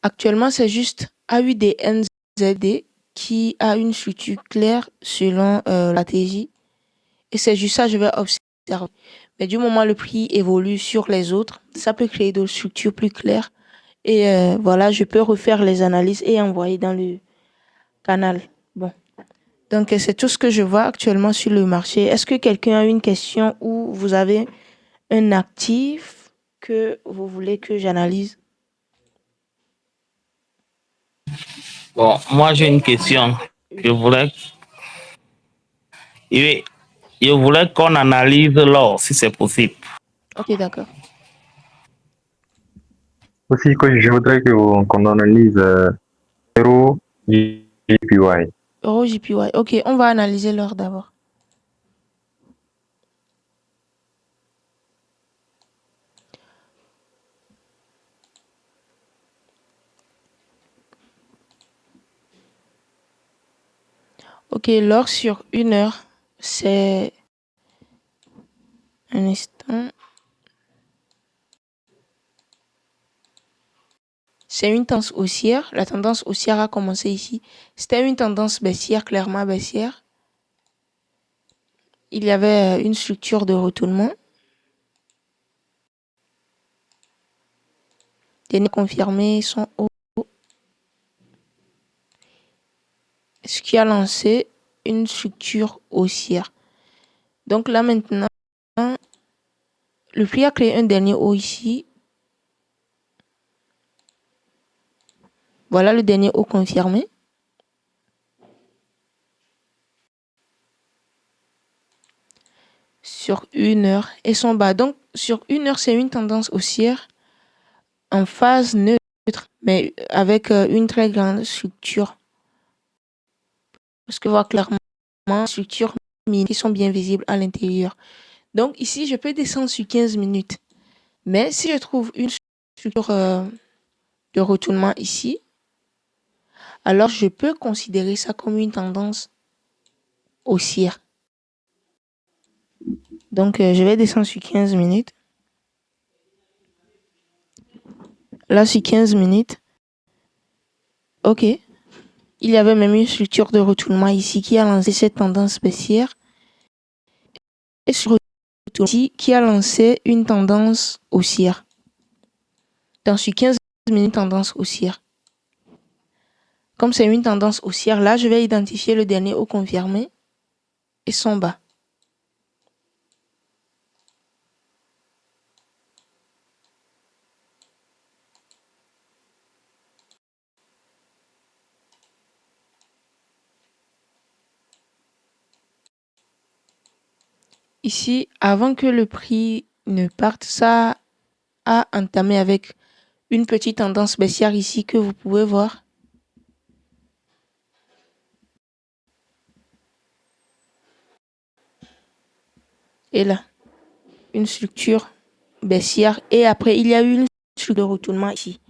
Actuellement, c'est juste AUDNZD qui a une structure claire selon la stratégie. Et c'est juste ça, je vais observer. Mais du moment où le prix évolue sur les autres, ça peut créer d'autres structures plus claires. Et voilà, je peux refaire les analyses et envoyer dans le canal. Bon. Donc, c'est tout ce que je vois actuellement sur le marché. Est-ce que quelqu'un a une question ou vous avez un actif que vous voulez que j'analyse? Bon, moi j'ai une question. Je voulais, je, je voulais qu'on analyse l'or, si c'est possible. Ok, d'accord. Aussi, que je voudrais qu'on analyse Euro JPY. Euro JPY. Ok, on va analyser l'or d'abord. Ok, l'or sur 1 heure, c'est un instant. C'est une tendance haussière. La tendance haussière a commencé ici. C'était une tendance baissière, clairement baissière. Il y avait une structure de retournement. Dernier confirmé sont hauts. Ce qui a lancé une structure haussière. Donc là maintenant, le prix a créé un dernier haut ici. Voilà le dernier haut confirmé. Sur 1 heure et son bas. Donc sur 1 heure, c'est une tendance haussière en phase neutre, mais avec une très grande structure. Parce que voir clairement structures qui sont bien visibles à l'intérieur. Donc ici, je peux descendre sur 15 minutes. Mais si je trouve une structure de retournement ici, alors je peux considérer ça comme une tendance haussière. Donc je vais descendre sur 15 minutes. Là, sur 15 minutes. Ok. Il y avait même une structure de retournement ici qui a lancé cette tendance baissière. Et sur retournement ici qui a lancé une tendance haussière. Donc sur 15 minutes, tendance haussière. Comme c'est une tendance haussière, là, je vais identifier le dernier haut confirmé et son bas. Ici, avant que le prix ne parte, ça a entamé avec une petite tendance baissière ici que vous pouvez voir. Et là, une structure baissière. Et après, il y a eu une structure de retournement ici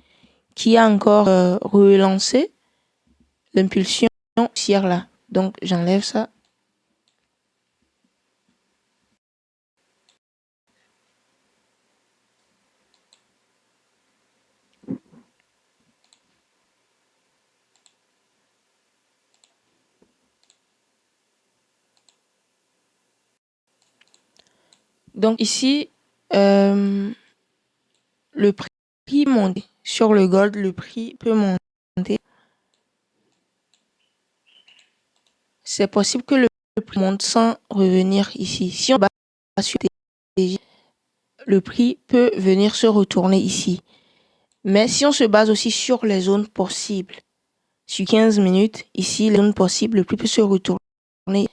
qui a encore relancé l'impulsion haussière là. Donc, j'enlève ça. Donc ici, le prix monte. Sur le gold, le prix peut monter. C'est possible que le prix monte sans revenir ici. Si on bat sur TG, le prix peut venir se retourner ici. Mais si on se base aussi sur les zones possibles, sur 15 minutes, ici, les zones possibles, le prix peut se retourner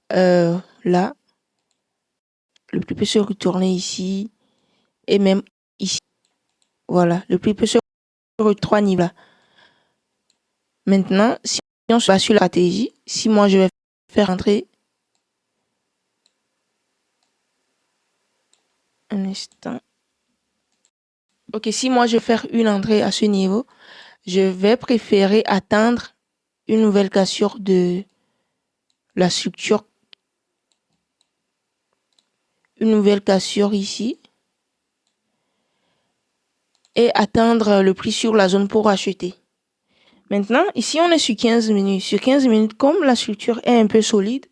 là. Le prix peut se retourner ici et même ici. Voilà, le prix peut se retourner 3 niveaux là. Maintenant, si on se base sur la stratégie, si moi je vais faire entrer un instant. Ok, si moi je vais faire une entrée à ce niveau, je vais préférer attendre une nouvelle cassure de la structure. Une nouvelle cassure ici. et atteindre le prix sur la zone pour acheter. Maintenant, ici, on est sur 15 minutes. Sur 15 minutes, comme la structure est un peu solide,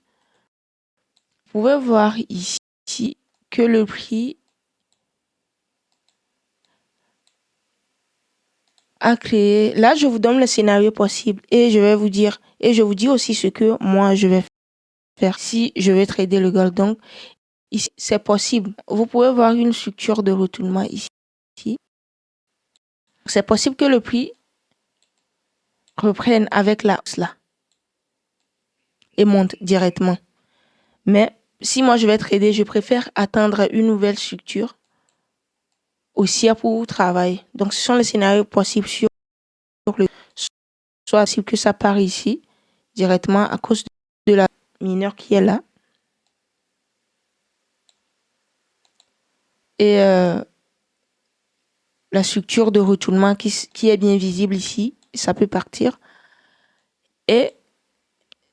vous pouvez voir ici que le prix a créé. Là, je vous donne le scénario possible et je vais vous dire, et je vous dis aussi ce que moi, je vais faire si je vais trader le gold. Donc, ici, c'est possible. Vous pouvez voir une structure de retournement ici. C'est possible que le prix reprenne avec la hausse là et monte directement. Mais si moi je vais trader, je préfère attendre une nouvelle structure aussi pour travailler. Donc ce sont les scénarios possibles sur le soit possible que ça part ici directement à cause de la mineure qui est là. Et la structure de retournement qui est bien visible ici, ça peut partir. Et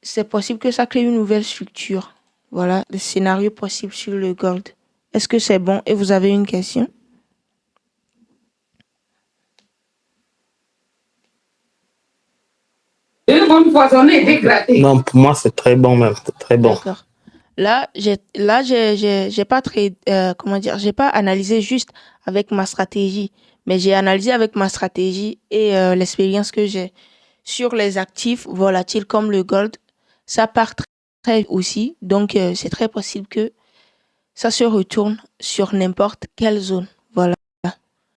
c'est possible que ça crée une nouvelle structure. Voilà le scénario possible sur le gold. Est-ce que c'est bon? Et vous avez une question? Non, pour moi, c'est très bon même. C'est très bon. D'accord. Là, j'ai pas comment dire, j'ai pas analysé juste avec ma stratégie, mais j'ai analysé avec ma stratégie et l'expérience que j'ai sur les actifs volatiles comme le gold. Ça part très vite aussi, donc c'est très possible que ça se retourne sur n'importe quelle zone.